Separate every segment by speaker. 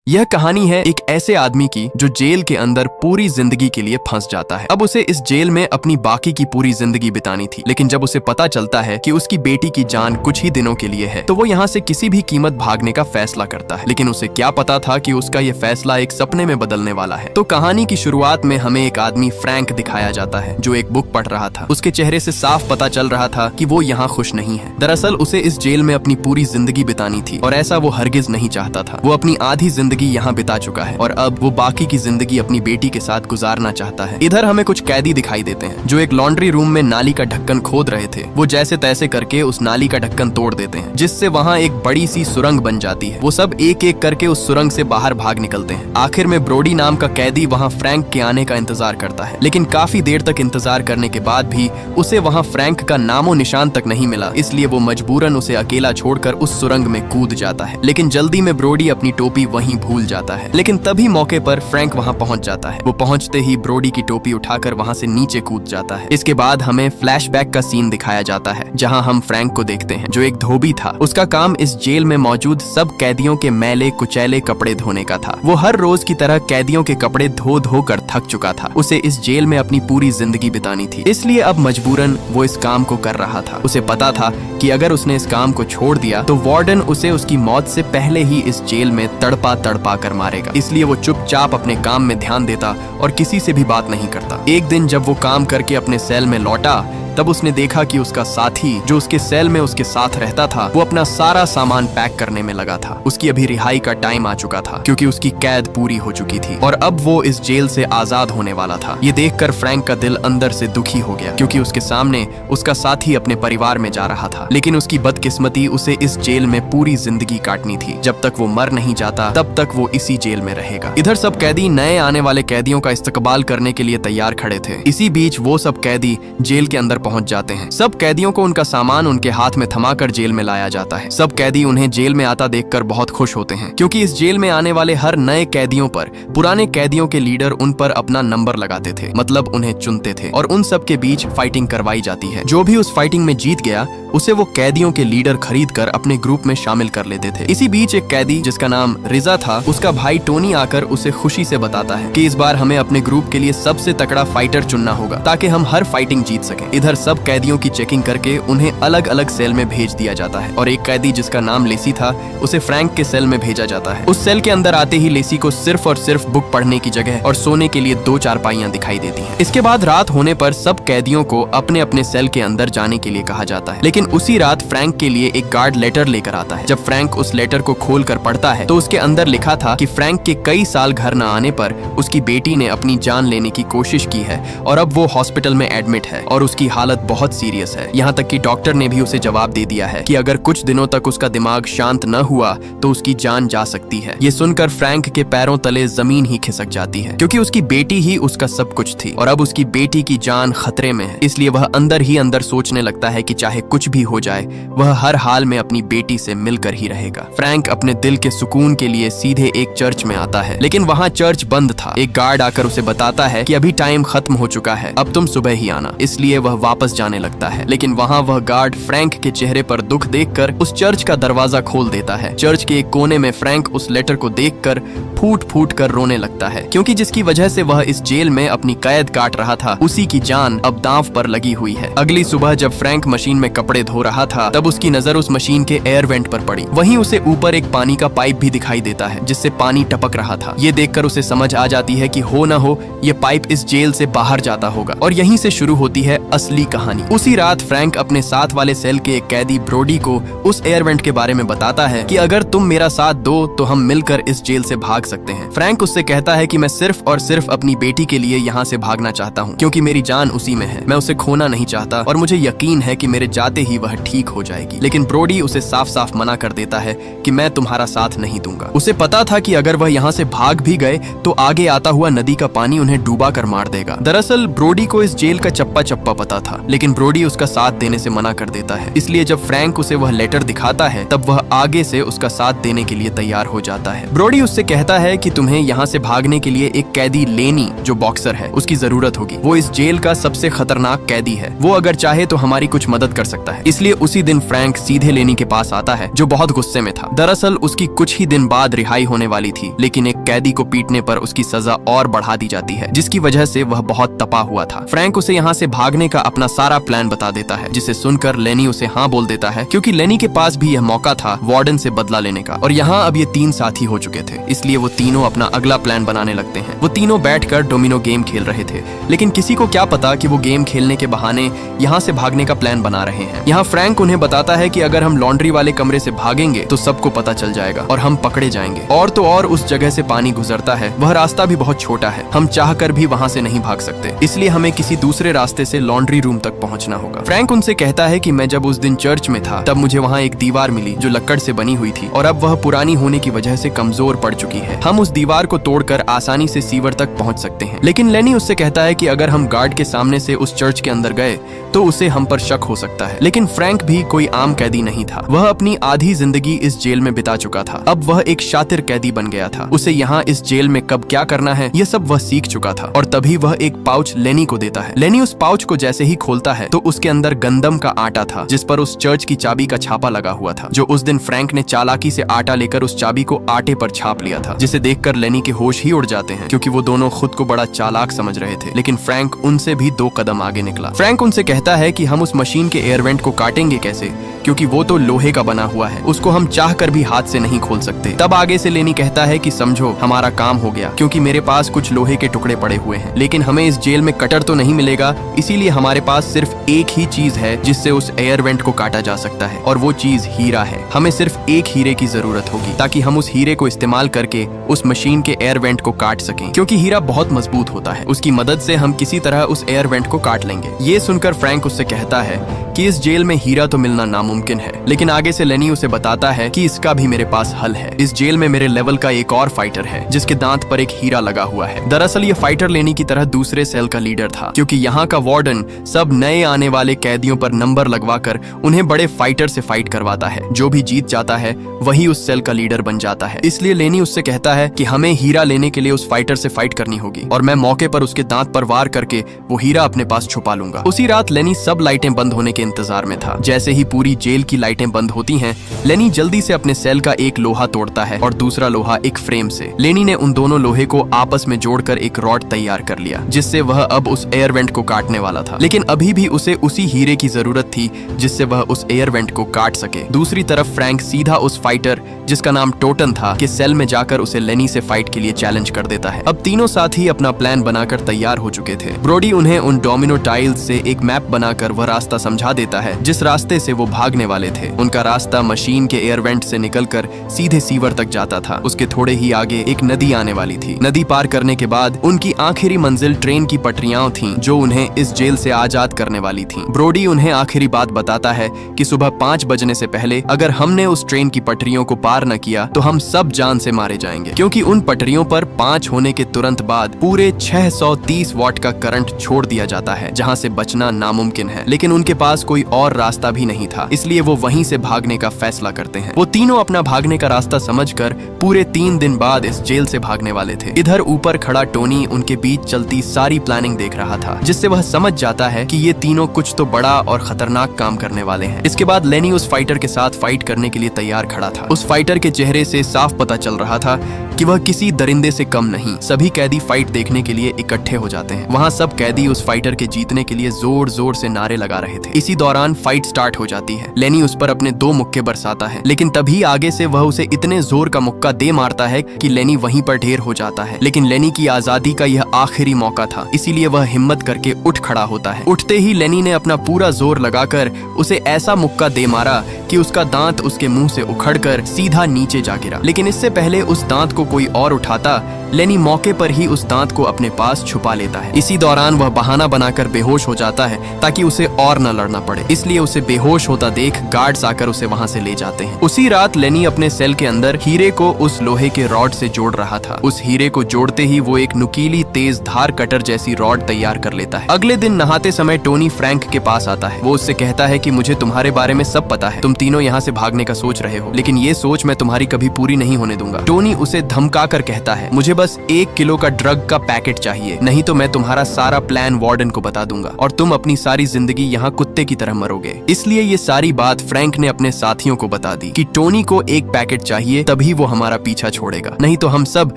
Speaker 1: यह कहानी है एक ऐसे आदमी की जो जेल के अंदर पूरी जिंदगी के लिए फंस जाता है। अब उसे इस जेल में अपनी बाकी की पूरी जिंदगी बितानी थी, लेकिन जब उसे पता चलता है कि उसकी बेटी की जान कुछ ही दिनों के लिए है तो वो यहाँ से किसी भी कीमत भागने का फैसला करता है। लेकिन उसे क्या पता था कि उसका ये फैसला एक सपने में बदलने वाला है। तो कहानी की शुरुआत में हमें एक आदमी फ्रैंक दिखाया जाता है जो एक बुक पढ़ रहा था। उसके चेहरे से साफ पता चल रहा था कि वो यहाँ खुश नहीं है। दरअसल उसे इस जेल में अपनी पूरी जिंदगी बितानी थी और ऐसा वो हरगिज नहीं चाहता था। वो अपनी आधी जिंदगी यहाँ बिता चुका है और अब वो बाकी की जिंदगी अपनी बेटी के साथ गुजारना चाहता है। इधर हमें कुछ कैदी दिखाई देते हैं जो एक लॉन्ड्री रूम में नाली का ढक्कन खोद रहे थे। वो जैसे तैसे करके उस नाली का ढक्कन तोड़ देते हैं जिससे वहाँ एक बड़ी सी सुरंग बन जाती है। वो सब एक एक करके उस सुरंग से बाहर भाग निकलते हैं। आखिर में ब्रोडी नाम का कैदी वहाँ फ्रैंक के आने का इंतजार करता है, लेकिन काफी देर तक इंतजार करने के बाद भी उसे वहाँ फ्रैंक का नामो निशान तक नहीं मिला। इसलिए वो मजबूरन उसे अकेला छोड़कर उस सुरंग में कूद जाता है। लेकिन जल्दी में ब्रोडी अपनी टोपी वहीं भूल जाता है। लेकिन तभी मौके पर फ्रैंक वहाँ पहुंच जाता है। वो पहुंचते ही ब्रोडी की टोपी उठाकर वहाँ से नीचे कूद जाता है। इसके बाद हमें फ्लैशबैक का सीन दिखाया जाता है जहाँ हम फ्रैंक को देखते हैं जो एक धोबी था। उसका काम इस जेल में मौजूद सब कैदियों के मैले कुचैले कपड़े धोने का था। वो हर रोज की तरह कैदियों के कपड़े धो धो कर थक चुका था। उसे इस जेल में अपनी पूरी जिंदगी बितानी थी, इसलिए अब मजबूरन वो इस काम को कर रहा था। उसे पता था कि अगर उसने इस काम को छोड़ दिया तो वार्डन उसे उसकी मौत से पहले ही इस जेल में तड़पा तड़पा कर मारेगा। इसलिए वो चुपचाप अपने काम में ध्यान देता और किसी से भी बात नहीं करता। एक दिन जब वो काम करके अपने सेल में लौटा तब उसने देखा कि उसका साथी जो उसके सेल में उसके साथ रहता था वो अपना सारा सामान पैक करने में लगा था। उसकी अभी रिहाई का टाइम आ चुका था क्योंकि उसकी कैद पूरी हो चुकी थी और अब वो इस जेल से आजाद होने वाला था। ये देखकर फ्रैंक का दिल अंदर से दुखी हो गया क्योंकि उसके सामने उसका साथी अपने परिवार में जा रहा था। लेकिन उसकी बदकिस्मती उसे इस जेल में पूरी जिंदगी काटनी थी। जब तक वो मर नहीं जाता तब तक वो इसी जेल में रहेगा। इधर सब कैदी नए आने वाले कैदियों का इस्तकबाल करने के लिए तैयार खड़े थे। इसी बीच वो सब कैदी जेल के अंदर पहुंच जाते हैं। सब कैदियों को उनका सामान उनके हाथ में थमाकर जेल में लाया जाता है। सब कैदी उन्हें जेल में आता देखकर बहुत खुश होते हैं क्योंकि इस जेल में आने वाले हर नए कैदियों पर पुराने कैदियों के लीडर उन पर अपना नंबर लगाते थे, मतलब उन्हें चुनते थे और उन सब के बीच फाइटिंग करवाई जाती है। जो भी उस फाइटिंग में जीत गया उसे वो कैदियों के लीडर खरीद कर अपने ग्रुप में शामिल कर लेते थे। इसी बीच एक कैदी जिसका नाम रिजा था, उसका भाई टोनी आकर उसे खुशी से बताता है कि इस बार हमें अपने ग्रुप के लिए सबसे तगड़ा फाइटर चुनना होगा ताकि हम हर फाइटिंग जीत सकें। इधर सब कैदियों की चेकिंग करके उन्हें अलग अलग सेल में भेज दिया जाता है और एक कैदी जिसका नाम लेसी था उसे फ्रैंक के सेल में भेजा जाता है। उस सेल के अंदर आते ही लेसी को सिर्फ और सिर्फ बुक पढ़ने की जगह और सोने के लिए 2 चारपाइयां दिखाई देती हैं। इसके बाद रात होने पर सब कैदियों को अपने अपने सेल के अंदर जाने के लिए कहा जाता है। लेकिन उसी रात फ्रैंक के लिए एक गार्ड लेटर लेकर आता है। जब फ्रैंक उस लेटर को खोल कर पढ़ता है तो उसके अंदर लिखा था कि फ्रैंक के कई साल घर न आने पर उसकी बेटी ने अपनी जान लेने की कोशिश की है और अब वो हॉस्पिटल में एडमिट है और उसकी हालत बहुत सीरियस है। यहाँ तक कि डॉक्टर ने भी उसे जवाब दे दिया है कि अगर कुछ दिनों तक उसका दिमाग शांत न हुआ तो उसकी जान जा सकती है। ये सुनकर फ्रैंक के पैरों तले जमीन ही खिसक जाती है क्योंकि उसकी बेटी ही उसका सब कुछ थी और अब उसकी बेटी की जान खतरे में है। इसलिए वह अंदर ही अंदर सोचने लगता है कि चाहे कुछ भी हो जाए वह हर हाल में अपनी बेटी से मिलकर ही रहेगा। फ्रैंक अपने दिल के सुकून के लिए सीधे एक चर्च में आता है, लेकिन वहाँ चर्च बंद था। एक गार्ड आकर उसे बताता है कि अभी टाइम खत्म हो चुका है, अब तुम सुबह ही आना। इसलिए वह वापस जाने लगता है, लेकिन वहाँ वह गार्ड फ्रैंक के चेहरे पर दुख देखकर उस चर्च का दरवाजा खोल देता है। चर्च के एक कोने में फ्रैंक उस लेटर को देखकर फूट फूट कर रोने लगता है क्योंकि जिसकी वजह से वह इस जेल में अपनी कैद काट रहा था उसी की जान अब दांव पर लगी हुई है। अगली सुबह जब फ्रैंक मशीन में कपड़े धो रहा था तब उसकी नजर उस मशीन के एयर वेंट पर पड़ी। वहीं उसे ऊपर एक पानी का पाइप भी दिखाई देता है जिससे पानी टपक रहा था। ये देखकर उसे समझ आ जाती है कि हो ना हो ये पाइप इस जेल से बाहर जाता होगा और यहीं से शुरू होती है असली कहानी। उसी रात फ्रैंक अपने साथ वाले सेल के एक कैदी ब्रोडी को उस एयर वेंट के बारे में बताता है कि अगर तुम मेरा साथ दो तो हम मिलकर इस जेल से भाग सकते हैं। फ्रैंक उससे कहता है कि मैं सिर्फ और सिर्फ अपनी बेटी के लिए यहाँ से भागना चाहता हूँ क्योंकि मेरी जान उसी में है। मैं उसे खोना नहीं चाहता और मुझे यकीन है कि मेरे जाते ही वह ठीक हो जाएगी। लेकिन ब्रोडी उसे साफ साफ मना कर देता है कि मैं तुम्हारा साथ नहीं दूंगा। उसे पता था कि अगर वह यहाँ से भाग भी गए तो आगे आता हुआ नदी का पानी उन्हें डूबा कर मार देगा। दरअसल ब्रोडी को इस जेल का चप्पा चप्पा पता था, लेकिन ब्रोडी उसका साथ देने से मना कर देता है। इसलिए जब फ्रैंक उसे वह लेटर दिखाता है तब वह आगे से उसका साथ देने के लिए तैयार हो जाता है। ब्रोडी उससे कहता है कि तुम्हें यहाँ से भागने के लिए एक कैदी लेनी जो बॉक्सर है उसकी जरूरत होगी। वो इस जेल का सबसे खतरनाक कैदी है, वो अगर चाहे तो हमारी कुछ मदद कर सकता है। है। इसलिए उसी दिन फ्रैंक सीधे लेनी के पास आता है, जो बहुत गुस्से में था। दरअसल उसकी कुछ ही दिन बाद रिहाई होने वाली थी, लेकिन एक कैदी को पीटने पर उसकी सजा और बढ़ा दी जाती है, जिसकी वजह से वह बहुत तपा हुआ था। फ्रैंक उसे यहाँ से भागने का अपना सारा प्लान बता देता है, जिसे सुनकर लेनी उसे हाँ बोल देता है, क्योंकि लेनी के पास भी यह मौका था वार्डन से बदला लेने का। और यहाँ अब ये 3 साथी हो चुके थे, इसलिए वो तीनों अपना अगला प्लान बनाने लगते हैं। वो तीनों बैठकर डोमिनो गेम खेल रहे थे, लेकिन किसी को क्या पता कि वो गेम खेलने के बहाने यहाँ से भागने का प्लान बना रहे हैं। यहाँ फ्रैंक उन्हें बताता है कि अगर हम लॉन्ड्री वाले कमरे से भागेंगे तो सबको पता चल जाएगा और हम पकड़े जाएंगे। और तो और उस जगह से पानी गुजरता है, वह रास्ता भी बहुत छोटा है, हम चाहकर भी वहाँ से नहीं भाग सकते, इसलिए हमें किसी दूसरे रास्ते से लॉन्ड्री रूम तक पहुँचना होगा। फ्रैंक उनसे कहता है कि मैं जब उस दिन चर्च में था तब मुझे वहाँ एक दीवार मिली जो लकड़ से बनी हुई थी, और अब वह पुरानी होने की वजह से कमजोर पड़ चुकी है। हम उस दीवार को तोड़कर आसानी से सीवर तक पहुँच सकते हैं। लेकिन लेनी उससे कहता है कि अगर हम गार्ड के सामने से उस चर्च के अंदर गए तो उसे हम पर शक हो सकता है। लेकिन फ्रैंक भी कोई आम कैदी नहीं था, वह अपनी आधी जिंदगी इस जेल में बिता चुका था। अब वह एक शातिर कैदी बन गया था। उसे यहाँ इस जेल में कब क्या करना है यह सब वह सीख चुका था। और तभी वह एक पाउच लेनी को देता है। लेनी उस पाउच को जैसे ही खोलता है तो उसके अंदर गंदम का आटा था, जिस पर उस चर्च की चाबी का छापा लगा हुआ था, जो उस दिन फ्रैंक ने चालाकी से आटा लेकर उस चाबी को आटे पर छाप लिया था, जिसे देखकर लेनी के होश ही उड़ जाते हैं, क्योंकि वो दोनों खुद को बड़ा चालाक समझ रहे थे। लेकिन फ्रैंक उनसे भी 2 कदम आगे निकला। फ्रैंक उनसे कहता है कि हम उस मशीन के एयर वेंट को काटेंगे कैसे, क्योंकि वो तो लोहे का बना हुआ है, उसको हम चाहकर भी हाथ से नहीं खोल सकते। तब आगे से लेनी कहता है कि समझो हमारा काम हो गया, क्योंकि मेरे पास कुछ लोहे के टुकड़े पड़े हुए हैं, लेकिन हमें इस जेल में कटर तो नहीं मिलेगा, इसीलिए हमारे पास सिर्फ एक ही चीज है जिससे उस एयर वेंट को काटा जा सकता है, और वो चीज हीरा है। हमें सिर्फ एक हीरे की जरूरत होगी ताकि हम उस हीरे को इस्तेमाल करके उस मशीन के एयर वेंट को काट सकें, क्योंकि हीरा बहुत मजबूत होता है। उसकी मदद से हम किसी तरह उस एयर वेंट को काट लेंगे। ये सुनकर फ्रैंक उससे कहता है कि इस जेल में हीरा तो मिलना नामुमकिन है, लेकिन आगे से लेनी उसे बताता है कि इसका भी मेरे पास हल है। इस जेल में मेरे लेवल का एक और फाइटर है जिसके दांत पर एक हीरा लगा हुआ है। दरअसल ये फाइटर लेनी की तरह दूसरे सेल का लीडर था, क्योंकि यहाँ का वार्डन सब नए आने वाले कैदियों पर नंबर लगवाकर उन्हें बड़े फाइटर से फाइट करवाता है। जो भी जीत जाता है वही उस सेल का लीडर बन जाता है। इसलिए लेनी उससे कहता है कि हमें हीरा लेने के लिए उस फाइटर से फाइट करनी होगी, और मैं मौके पर उसके दांत पर वार करके वो हीरा अपने पास छुपा लूंगा। उसी रात लेनी सब लाइटें बंद होने के इंतजार में था। जैसे ही पूरी जेल की लाइटें बंद होती हैं, लेनी जल्दी से अपने सेल का एक लोहा तोड़ता है और दूसरा लोहा एक फ्रेम से। लेनी ने उन दोनों लोहे को आपस में जोड़कर एक रॉड तैयार कर लिया, जिससे वह अब उस एयर वेंट को काटने वाला था। लेकिन अभी भी उसे उसी हीरे की जरूरत थी जिससे वह उस एयर वेंट को काट सके। दूसरी तरफ फ्रैंक सीधा उस फाइटर, जिसका नाम टोटन था, के सेल में जाकर उसे लेनी से फाइट के लिए चैलेंज कर देता है। अब तीनों साथी अपना प्लान बनाकर तैयार हो चुके थे। ब्रोडी उन्हें उन डोमिनो टाइल्स से एक मैप बनाकर वह रास्ता समझा देता है जिस रास्ते से वो भागने वाले थे। उनका रास्ता मशीन के एयर वेंट से निकलकर सीधे सीवर तक जाता था। उसके थोड़े ही आगे एक नदी आने वाली थी। नदी पार करने के बाद उनकी आखिरी मंजिल ट्रेन की पटरियां थीं, जो उन्हें इस जेल से आजाद करने वाली थीं। ब्रोडी उन्हें आखिरी बात बताता है कि सुबह 5 बजने से पहले अगर हमने उस ट्रेन की पटरियों को पार न किया तो हम सब जान से मारे जाएंगे, क्योंकि उन पटरियों पर 5 होने के तुरंत बाद पूरे 630 वॉट का करंट छोड़ दिया जाता है, जहां से बचना नामुमकिन है। लेकिन उनके पास कोई और रास्ता भी नहीं था, इसलिए वो वहीं से भागने का फैसला करते हैं। वो तीनों अपना भागने का रास्ता समझकर पूरे 3 दिन बाद इस जेल से भागने वाले थे। इधर ऊपर खड़ा टोनी उनके बीच चलती सारी प्लानिंग देख रहा था, जिससे वह समझ जाता है कि ये तीनों कुछ तो बड़ा और खतरनाक काम करने वाले हैं। इसके बाद लेनी उस फाइटर के साथ फाइट करने के लिए तैयार खड़ा था। उस फाइटर के चेहरे से साफ पता चल रहा था कि वह किसी दरिंदे से कम नहीं। सभी कैदी फाइट देखने के लिए इकट्ठे हो जाते हैं। वहाँ सब कैदी उस फाइटर के जीतने के लिए जोर जोर से नारे लगा रहे थे। इसी दौरान फाइट स्टार्ट हो जाती है। लेनी उस पर अपने 2 मुक्के बरसाता है, लेकिन तभी आगे से वह उसे इतने जोर का मुक्का दे मारता है कि लेनी वहीं पर ढेर हो जाता है। लेकिन लेनी की आजादी का यह आखिरी मौका था, इसीलिए वह हिम्मत करके उठ खड़ा होता है। उठते ही लेनी ने अपना पूरा जोर लगाकर उसे ऐसा मुक्का दे मारा कि उसका दांत उसके मुंह से उखड़कर सीधा नीचे जा गिरा। लेकिन इससे पहले उस दांत को कोई और उठाता, लेनी मौके पर ही उस दांत को अपने पास छुपा लेता है। इसी दौरान वह बहाना बनाकर बेहोश हो जाता है ताकि उसे और न लड़ना पड़े, इसलिए उसे बेहोश होता देख गार्ड्स आकर उसे वहां से ले जाते हैं। उसी रात लेनी अपने सेल के अंदर हीरे को उस लोहे के रॉड से जोड़ रहा था। उस हीरे को जोड़ते ही वो एक नुकीली तेज धार कटर जैसी रॉड तैयार कर लेता है। अगले दिन नहाते समय टोनी फ्रैंक के पास आता है। वो उससे कहता है कि मुझे तुम्हारे बारे में सब पता है, तुम तीनों यहाँ से भागने का सोच रहे हो, लेकिन ये सोच मैं तुम्हारी कभी पूरी नहीं होने दूंगा। टोनी उसे धमका कर कहता है, मुझे बस 1 किलो का ड्रग का पैकेट चाहिए, नहीं तो मैं तुम्हारा सारा प्लान वार्डन को बता दूंगा और तुम अपनी सारी जिंदगी यहाँ कुत्ते की तरह मरोगे। मरोगे। इसलिए ये सारी बात फ्रैंक ने अपने साथियों को बता दी कि टोनी को एक पैकेट चाहिए, तभी वो हमारा पीछा छोड़ेगा, नहीं तो हम सब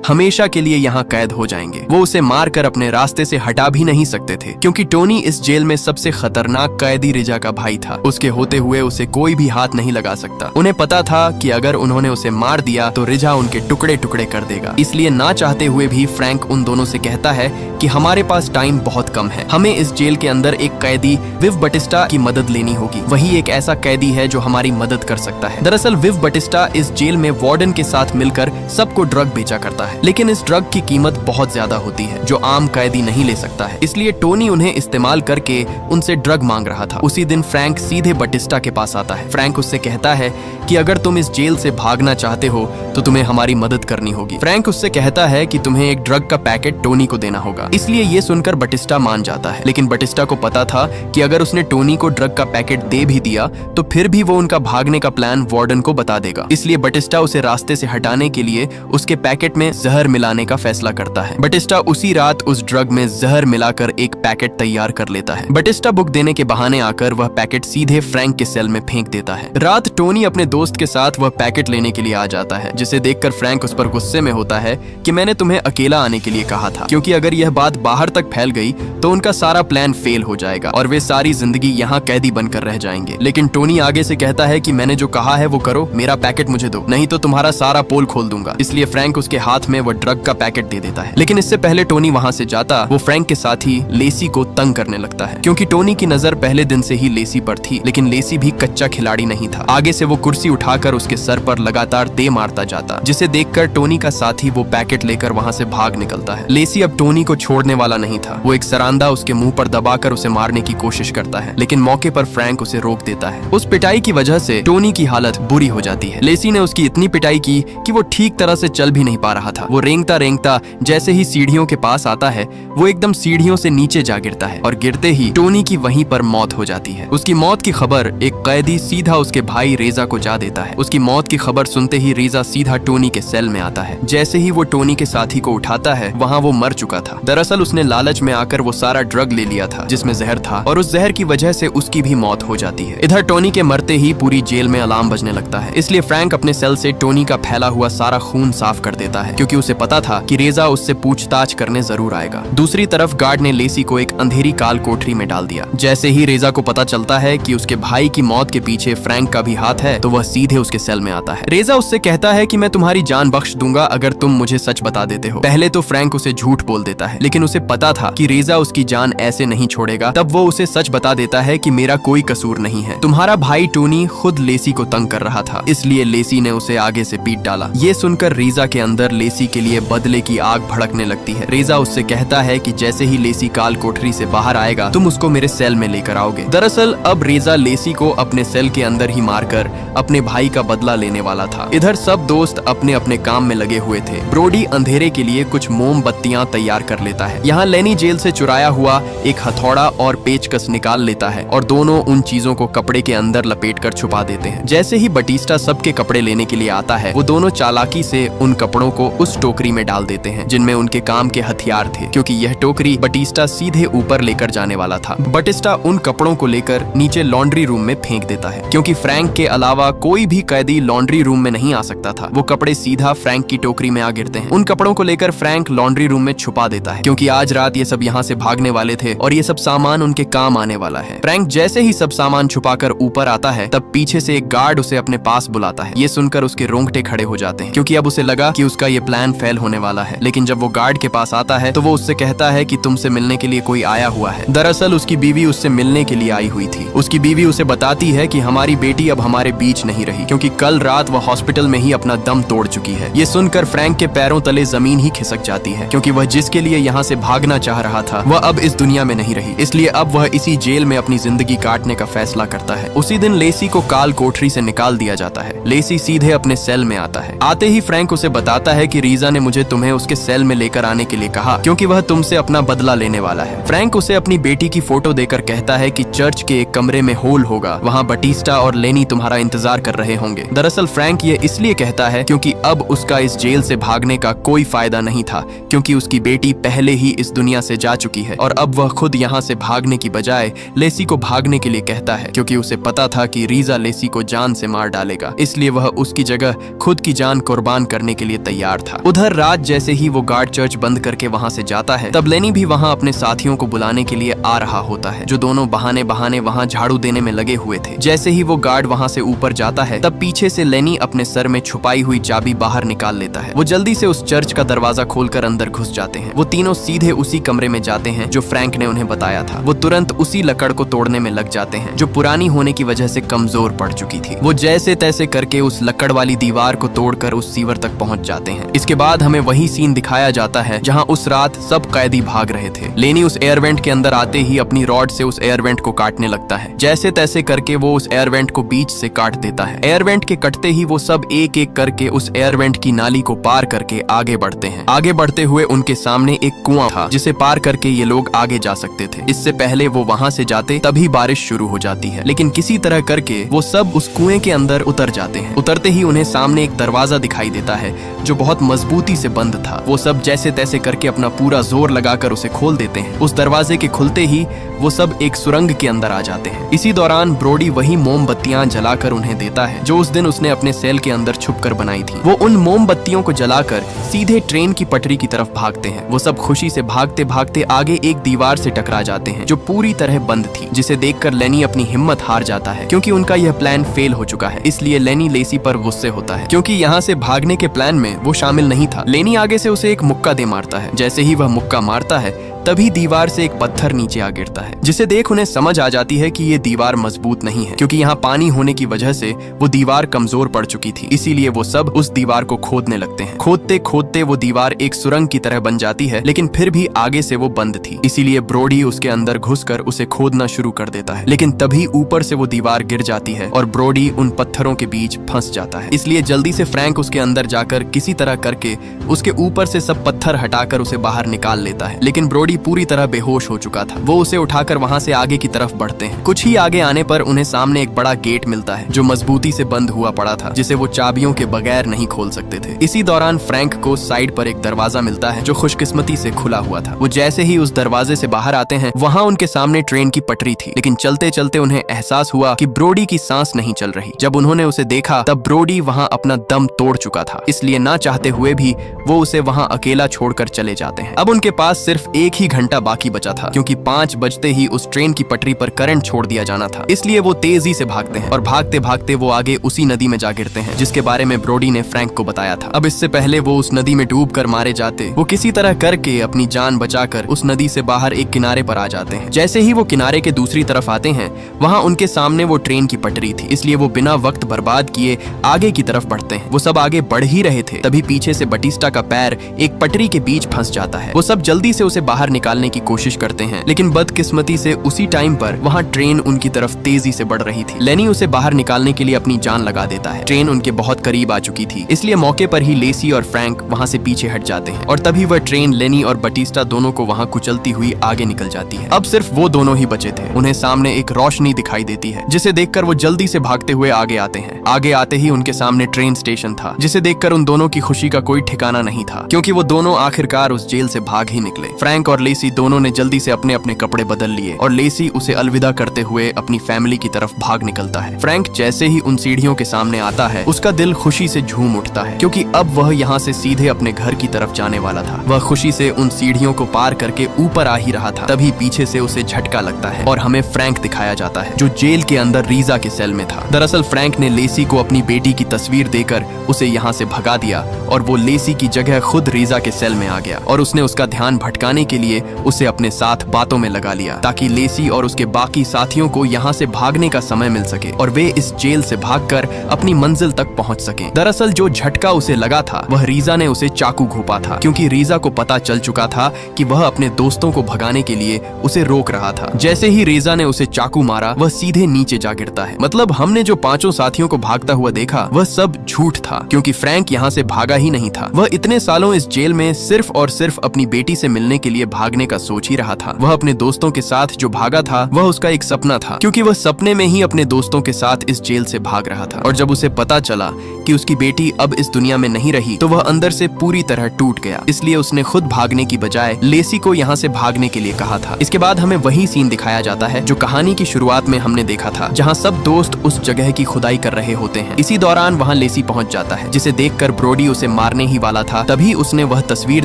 Speaker 1: हमेशा के लिए यहाँ कैद हो जाएंगे। वो उसे मारकर अपने रास्ते से हटा भी नहीं सकते थे, क्योंकि टोनी इस जेल में सबसे खतरनाक कैदी रिजा का भाई था। उसके होते हुए उसे कोई भी हाथ नहीं लगा सकता। उन्हें पता था कि अगर उन्होंने उसे मार दिया तो रिजा उनके टुकड़े टुकड़े कर देगा। इसलिए ना चाहते हुए भी फ्रैंक उन दोनों से कहता है कि हमारे पास टाइम बहुत कम है, हमें इस जेल के अंदर एक कैदी विव बटिस्टा की मदद लेनी होगी। वही एक ऐसा कैदी है जो हमारी मदद कर सकता है। दरअसल विव बटिस्टा इस जेल में वार्डन के साथ मिलकर सबको ड्रग बेचा करता है, लेकिन इस ड्रग की कीमत बहुत ज्यादा होती है जो आम कैदी नहीं ले सकता है। इसलिए टोनी उन्हें इस्तेमाल करके उनसे ड्रग मांग रहा था। उसी दिन फ्रैंक सीधे बटिस्टा के पास आता है। फ्रैंक उससे कहता है कि अगर तुम इस जेल से भागना चाहते हो तो तुम्हें हमारी मदद करनी होगी। फ्रैंक उससे कहता है कि तुम्हें एक ड्रग का पैकेट टोनी को देना होगा। इसलिए ये सुनकर बटिस्टा मान जाता है, लेकिन बटिस्टा को पता था कि अगर उसने टोनी को ड्रग का पैकेट दे भी दिया तो फिर भी वो उनका भागने का प्लान वार्डन को बता देगा। इसलिए बटिस्टा उसे रास्ते से हटाने के लिए उसके पैकेट में जहर मिलाने का फैसला करता है। बटिस्टा उसी रात उस ड्रग में जहर मिलाकर एक पैकेट तैयार कर लेता है। बटिस्टा बुक देने के बहाने आकर वह पैकेट सीधे फ्रैंक के सेल में फेंक देता है। रात टोनी अपने दोस्त के साथ वह पैकेट लेने के लिए आ जाता है, जिसे देखकर फ्रैंक उस पर गुस्से में होता है कि मैंने तुम्हें अकेला आने के लिए कहा था, क्योंकि अगर यह बात बाहर तक फैल गई तो उनका सारा प्लान फेल हो जाएगा और वे सारी जिंदगी यहाँ कैदी बनकर रह जाएंगे। लेकिन टोनी आगे से कहता है कि मैंने जो कहा है वो करो, मेरा पैकेट मुझे दो, नहीं तो तुम्हारा सारा पोल खोल दूंगा। इसलिए फ्रैंक उसके हाथ में वो ड्रग का पैकेट दे देता है। लेकिन इससे पहले टोनी वहां से जाता, वो फ्रैंक के साथ ही लेसी को तंग करने लगता है, क्योंकि टोनी की नजर पहले दिन से ही लेसी पर थी। लेकिन लेसी भी कच्चा खिलाड़ी नहीं था। आगे से वो कुर्सी उठाकर उसके सर पर लगातार दे मारता जाता, जिसे देखकर टोनी का साथी वो पैकेट लेकर वहां से भाग निकलता है। लेसी अब टोनी को छोड़ने वाला नहीं था। वो एक सरांदा उसके मुंह पर दबाकर उसे मारने की कोशिश करता है, लेकिन मौके पर फ्रैंक उसे रोक देता है। उस पिटाई की वजह से टोनी की हालत बुरी हो जाती है। लेसी ने उसकी इतनी पिटाई की कि वो ठीक तरह से चल भी नहीं पा रहा था। वो रेंगता रेंगता जैसे ही सीढ़ियों के पास आता है, वो एकदम सीढ़ियों से नीचे जा गिरता है और गिरते ही टोनी की वहीं पर मौत हो जाती है। उसकी मौत की खबर एक कैदी सीधा उसके भाई रेजा को जा देता है। उसकी मौत की खबर सुनते ही रेजा सीधा टोनी के सेल में आता है। जैसे ही वो टोनी के साथी को उठाता है, वहाँ वो मर चुका था। दरअसल उसने लालच में आकर वो सारा ड्रग ले लिया था जिसमें जहर था, और उस जहर की वजह से उसकी भी मौत हो जाती है। इधर टोनी के मरते ही पूरी जेल में अलार्म बजने लगता है। इसलिए फ्रैंक अपने सेल से टोनी का फैला हुआ सारा खून साफ कर देता है, क्योंकि उसे पता था कि रेजा उससे पूछताछ करने जरूर आएगा। दूसरी तरफ गार्ड ने लेसी को एक अंधेरी काल कोठरी में डाल दिया। जैसे ही रेजा को पता चलता है कि उसके भाई की मौत के पीछे फ्रैंक का भी हाथ है, तो वह सीधे उसके सेल में आता है। रेजा उससे कहता है कि मैं तुम्हारी जान बख्श दूंगा अगर तुम मुझे सच बता देते हो। पहले तो फ्रैंक उसे झूठ बोल देता है, लेकिन उसे पता था कि रेजा उसकी जान ऐसे नहीं छोड़ेगा। तब वो उसे सच बता देता है कि मेरा कोई कसूर नहीं है, तुम्हारा भाई टोनी खुद लेसी को तंग कर रहा था, इसलिए लेसी ने उसे आगे से पीट डाला। ये सुनकर रेजा के अंदर लेसी के लिए बदले की आग भड़कने लगती है। रेजा उससे कहता है कि जैसे ही लेसी काल कोठरी से बाहर आएगा, तुम उसको मेरे सेल में लेकर आओगे। दरअसल अब रेजा लेसी को अपने सेल के अंदर ही मारकर अपने भाई का बदला लेने वाला था। इधर सब दोस्त अपने अपने काम में लगे हुए थे। ब्रोडी अंधेरे के लिए कुछ मोमबत्तियां तैयार कर लेता है। यहाँ लेनी जेल से चुराया हुआ एक हथौड़ा और पेचकस निकाल लेता है और दोनों उन चीजों को कपड़े के अंदर लपेटकर छुपा देते हैं। जैसे ही बटिस्टा सबके कपड़े लेने के लिए आता है, वो दोनों चालाकी से उन कपड़ों को उस टोकरी में डाल देते हैं जिनमें उनके काम के हथियार थे, क्योंकि यह टोकरी बटिस्टा सीधे ऊपर लेकर जाने वाला था। बटिस्टा उन कपड़ों को लेकर नीचे लॉन्ड्री रूम में फेंक देता है, क्योंकि फ्रैंक के अलावा कोई भी कैदी लॉन्ड्री रूम में नहीं आ सकता था। वो कपड़े सीधा फ्रैंक की टोकरी में आ गिरते हैं। उन कपड़ों को लेकर फ्रैंक लॉन्ड्री रूम में छुपा देता है, क्योंकि आज रात ये सब यहाँ से भागने वाले थे और ये सब सामान उनके काम आने वाला है। फ्रैंक जैसे ही सब सामान छुपाकर ऊपर आता है, तब पीछे से एक गार्ड उसे अपने पास बुलाता है। ये सुनकर उसके रोंगटे खड़े हो जाते हैं, क्योंकि अब उसे लगा कि उसका ये प्लान फेल होने वाला है। लेकिन जब वो गार्ड के पास आता है तो वो उससे कहता है कि तुमसे मिलने के लिए कोई आया हुआ है। दरअसल उसकी बीवी उससे मिलने के लिए आई हुई थी। उसकी बीवी उसे बताती है कि हमारी बेटी अब हमारे बीच नहीं रही, क्योंकि कल रात वह हॉस्पिटल में ही अपना दम तोड़ चुकी है। ये सुनकर फ्रैंक के पैरों तले जमीन ही खिसक जाती है, क्योंकि वह जिसके लिए यहाँ से भागना चाह रहा था वह अब इस दुनिया में नहीं रही। इसलिए अब वह इसी जेल में अपनी जिंदगी काटने का फैसला करता है। उसी दिन लेसी को काल कोठरी से निकाल दिया जाता है। लेसी सीधे अपने सेल में आता है। आते ही फ्रैंक उसे बताता है कि रीजा ने मुझे तुम्हें उसके सेल में लेकर आने के लिए कहा, क्योंकि वह तुमसे अपना बदला लेने वाला है। फ्रैंक उसे अपनी बेटी की फोटो देकर कहता है कि चर्च के एक कमरे में होल होगा, वहाँ बटिस्टा और लेनी तुम्हारा इंतजार कर रहे होंगे। दरअसल फ्रैंक ये इसलिए कहता है क्योंकि अब उसका इस जेल से भागने का कोई फायदा नहीं था, क्योंकि उसकी बेटी पहले ही इस दुनिया से जा चुकी है और अब वह खुद यहाँ से भागने की बजाय लेसी को भाग भागने के लिए कहता है, क्योंकि उसे पता था कि रीजा लेसी को जान से मार डालेगा, इसलिए वह उसकी जगह खुद की जान कुर्बान करने के लिए तैयार था। उधर रात जैसे ही वो गार्ड चर्च बंद करके वहाँ से जाता है, तब लेनी भी वहाँ अपने साथियों को बुलाने के लिए आ रहा होता है, जो दोनों बहाने बहाने वहाँ झाड़ू देने में लगे हुए थे। जैसे ही वो गार्ड वहाँ से ऊपर जाता है, तब पीछे से लेनी अपने सर में छुपाई हुई चाबी बाहर निकाल लेता है। वो जल्दी से उस चर्च का दरवाजा खोलकर अंदर घुस जाते हैं। वो तीनों सीधे उसी कमरे में जाते हैं जो फ्रैंक ने उन्हें बताया था। वो तुरंत उसी लकड़ को तोड़ने में लग जाते हैं, जो पुरानी होने की वजह से कमजोर पड़ चुकी थी। वो जैसे तैसे करके उस लकड़ वाली दीवार को तोड़कर उस सीवर तक पहुंच जाते हैं। इसके बाद हमें वही सीन दिखाया जाता है जहां उस रात सब कैदी भाग रहे थे। लेनी उस एयर वेंट के अंदर आते ही अपनी रॉड से उस एयर वेंट को काटने लगता है। जैसे तैसे करके वो उस एयर वेंट को बीच से काट देता है। एयर वेंट के कटते ही वो सब एक एक करके उस एयर वेंट की नाली को पार करके आगे बढ़ते हैं। आगे बढ़ते हुए उनके सामने एक कुआं था, जिसे पार करके ये लोग आगे जा सकते थे। इससे पहले वो वहां से जाते तभी बारिश शुरू हो जाती है, लेकिन किसी तरह करके वो सब उस कुएं के अंदर उतर जाते हैं। उतरते ही उन्हें सामने एक दरवाजा दिखाई देता है जो बहुत मजबूती से बंद था। वो सब जैसे तैसे करके अपना पूरा जोर लगाकर उसे खोल देते हैं। उस दरवाजे के खुलते ही वो सब एक सुरंग के अंदर आ जाते हैं। इसी दौरान ब्रोडी वही मोमबत्तियां जलाकर उन्हें देता है जो उस दिन उसने अपने सेल के अंदर छुपकर बनाई थी। वो उन मोमबत्तियों को जलाकर सीधे ट्रेन की पटरी की तरफ भागते हैं। वो सब खुशी से भागते भागते आगे एक दीवार से टकरा जाते हैं जो पूरी तरह बंद थी, जिसे देखकर लेनी अपनी हिम्मत हार जाता है, क्योंकि उनका यह प्लान फेल हो चुका है। इसलिए लेनी लेसी पर गुस्से होता है, क्योंकि यहाँ से भागने के प्लान में वो शामिल नहीं था। लेनी आगे से उसे एक मुक्का दे मारता है। जैसे ही वह मुक्का मारता है, तभी दीवार से एक पत्थर नीचे आ गिरता है, जिसे देख उन्हें समझ आ जाती है कि ये दीवार मजबूत नहीं है, क्योंकि यहाँ पानी होने की वजह से वो दीवार कमजोर पड़ चुकी थी। इसीलिए वो सब उस दीवार को खोदने लगते हैं। खोदते खोदते वो दीवार एक सुरंग की तरह बन जाती है, लेकिन फिर भी आगे से वो बंद थी। इसीलिए ब्रोडी उसके अंदर घुसकर उसे खोदना शुरू कर देता है, लेकिन तभी ऊपर से वो दीवार गिर जाती है और ब्रोडी उन पत्थरों के बीच फंस जाता है। इसलिए जल्दी से फ्रैंक उसके अंदर जाकर किसी तरह करके उसके ऊपर से सब पत्थर हटाकर उसे बाहर निकाल लेता है, लेकिन ब्रोडी पूरी तरह बेहोश हो चुका था। वो उसे उठाकर वहां से आगे की तरफ बढ़ते हैं। कुछ ही आगे आने पर उन्हें सामने एक बड़ा गेट मिलता है जो मजबूती से बंद हुआ पड़ा था, जिसे वो चाबियों के बगैर नहीं खोल सकते थे। इसी दौरान फ्रैंक को साइड पर एक दरवाजा मिलता है जो खुशकिस्मती से खुला हुआ था। वो जैसे ही उस दरवाजे से बाहर आते हैं, वहां उनके सामने ट्रेन की पटरी थी, लेकिन चलते चलते उन्हें एहसास हुआ कि ब्रोडी की सांस नहीं चल रही। जब उन्होंने उसे देखा, तब ब्रोडी वहां अपना दम तोड़ चुका था। इसलिए ना चाहते हुए भी वो उसे वहां अकेला छोड़कर चले जाते हैं। अब उनके पास सिर्फ एक ही घंटा बाकी बचा था, क्योंकि 5 बजते ही उस ट्रेन की पटरी पर करंट छोड़ दिया जाना था। इसलिए वो तेजी से भागते हैं और भागते भागते वो आगे उसी नदी में जा गिरते हैं जिसके बारे में ब्रोडी ने फ्रैंक को बताया था। अब इससे पहले वो उस नदी में डूब कर मारे जाते, वो किसी तरह करके अपनी जान बचाकर उस नदी से बाहर एक किनारे पर आ जाते हैं। जैसे ही वो किनारे के दूसरी तरफ आते हैं, वहाँ उनके सामने वो ट्रेन की पटरी थी। इसलिए वो बिना वक्त बर्बाद किए आगे की तरफ बढ़ते हैं। वो सब आगे बढ़ ही रहे थे, तभी पीछे से बटिस्टा का पैर एक पटरी के बीच फंस जाता है। वो सब जल्दी से उसे बाहर निकालने की कोशिश करते हैं, लेकिन बदकिस्मती से उसी टाइम पर वहाँ ट्रेन उनकी तरफ तेजी से बढ़ रही थी। लेनी उसे बाहर निकालने के लिए अपनी जान लगा देता है। ट्रेन उनके बहुत करीब आ चुकी थी, इसलिए मौके पर ही लेसी और फ्रैंक वहाँ से पीछे हट जाते हैं और तभी वह ट्रेन लेनी और बटिस्टा दोनों को वहाँ कुचलती हुई आगे निकल जाती है। अब सिर्फ वो दोनों ही बचे थे। उन्हें सामने एक रोशनी दिखाई देती है, जिसे देखकर वो जल्दी से भागते हुए आगे आते हैं। आगे आते ही उनके सामने ट्रेन स्टेशन था, जिसे देखकर उन दोनों की खुशी का कोई ठिकाना नहीं था, क्योंकि वो दोनों आखिरकार उस जेल से भाग ही निकले। फ्रैंक और लेसी दोनों ने जल्दी से अपने अपने कपड़े बदल लिए और लेसी उसे अलविदा करते हुए अपनी फैमिली की तरफ भाग निकलता है। फ्रैंक जैसे ही उन सीढ़ियों के सामने आता है, उसका दिल खुशी से झूम उठता है, क्योंकि अब वह यहाँ से सीधे अपने घर की तरफ जाने वाला था। वह खुशी से उन सीढ़ियों को पार करके ऊपर आ ही रहा था, तभी पीछे से उसे झटका लगता है और हमें फ्रैंक दिखाया जाता है, जो जेल के अंदर रीजा के सेल में था। दरअसल फ्रैंक ने लेसी को अपनी बेटी की तस्वीर देकर उसे यहाँ से भगा दिया और वो लेसी की जगह खुद रीजा के सेल में आ गया और उसने उसका ध्यान भटकाने के लिए उसे अपने साथ बातों में लगा लिया, ताकि लेसी और उसके बाकी साथियों को यहाँ से भागने का समय मिल सके और वे इस जेल से भागकर अपनी मंजिल तक पहुँच सके। दरअसल जो झटका उसे लगा था, वह रीजा ने उसे चाकू घोंपा था, क्योंकि रीजा को पता चल चुका था कि वह अपने दोस्तों को भगाने के लिए उसे रोक रहा था। जैसे ही रीजा ने उसे चाकू मारा, वह सीधे नीचे जा गिरता है। मतलब हमने जो 5 साथियों को भागता हुआ देखा, वह सब झूठ था, क्योंकि फ्रैंक यहाँ से भागा ही नहीं था। वह इतने सालों इस जेल में सिर्फ और सिर्फ अपनी बेटी से मिलने के लिए भागने का सोच ही रहा था। वह अपने दोस्तों के साथ जो भागा था वह उसका एक सपना था, क्योंकि वह सपने में ही अपने दोस्तों के साथ इस जेल से भाग रहा था। और जब उसे पता चला कि उसकी बेटी अब इस दुनिया में नहीं रही तो वह अंदर से पूरी तरह टूट गया। इसलिए उसने खुद भागने की बजाय लेसी को यहाँ से भागने के लिए कहा था। इसके बाद हमें वही सीन दिखाया जाता है जो कहानी की शुरुआत में हमने देखा था, जहाँ सब दोस्त उस जगह की खुदाई कर रहे होते हैं। इसी दौरान वहाँ लेसी पहुंच जाता है, जिसे देखकर ब्रोडी उसे मारने ही वाला था। तभी उसने वह तस्वीर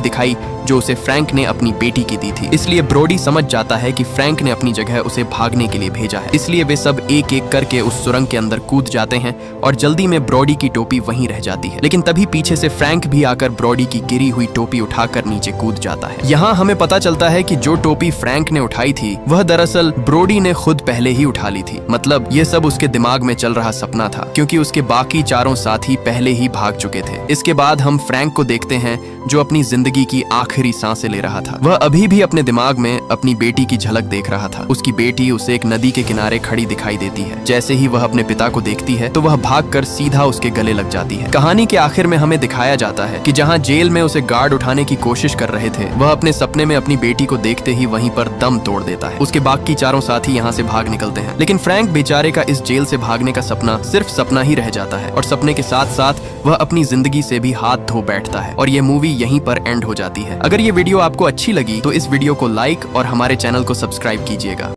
Speaker 1: दिखाई जो उसे फ्रैंक ने अपनी बेटी की दी थी। इसलिए ब्रोडी समझ जाता है कि फ्रैंक ने अपनी जगह उसे भागने के लिए भेजा है। इसलिए वे सब एक एक करके उस सुरंग के अंदर कूद जाते हैं और जल्दी में ब्रोडी की टोपी वहीं रह जाती है। लेकिन तभी पीछे से फ्रैंक भी आकर ब्रोडी की गिरी हुई टोपी उठाकर नीचे कूद जाता है। यहाँ हमें पता चलता है कि जो टोपी फ्रैंक ने उठाई थी वह दरअसल ब्रोडी ने खुद पहले ही उठा ली थी। मतलब ये सब उसके दिमाग में चल रहा सपना था, क्योंकि उसके बाकी चारों साथी पहले ही भाग चुके थे। इसके बाद हम फ्रैंक को देखते हैं जो अपनी जिंदगी की आखिरी सांसें ले रहा था। वह अभी भी अपने दिमाग में अपनी बेटी की झलक देख रहा था। उसकी बेटी उसे एक नदी के किनारे खड़ी दिखाई देती है। जैसे ही वह अपने पिता को देखती है तो वह भागकर सीधा उसके गले लग जाती है। कहानी के आखिर में हमें दिखाया जाता है कि जहाँ जेल में उसे गार्ड उठाने की कोशिश कर रहे थे, वह अपने सपने में अपनी बेटी को देखते ही वहीं पर दम तोड़ देता है। उसके बाकी चारों साथी यहाँ से भाग निकलते हैं, लेकिन फ्रैंक बेचारे का इस जेल से भागने का सपना सिर्फ सपना ही रह जाता है और सपने के साथ साथ वह अपनी जिंदगी से भी हाथ धो बैठता है और ये मूवी यहीं पर एंड हो जाती है। अगर ये वीडियो आपको अच्छी लगी तो इस वीडियो को लाइक और हमारे चैनल को सब्सक्राइब कीजिएगा।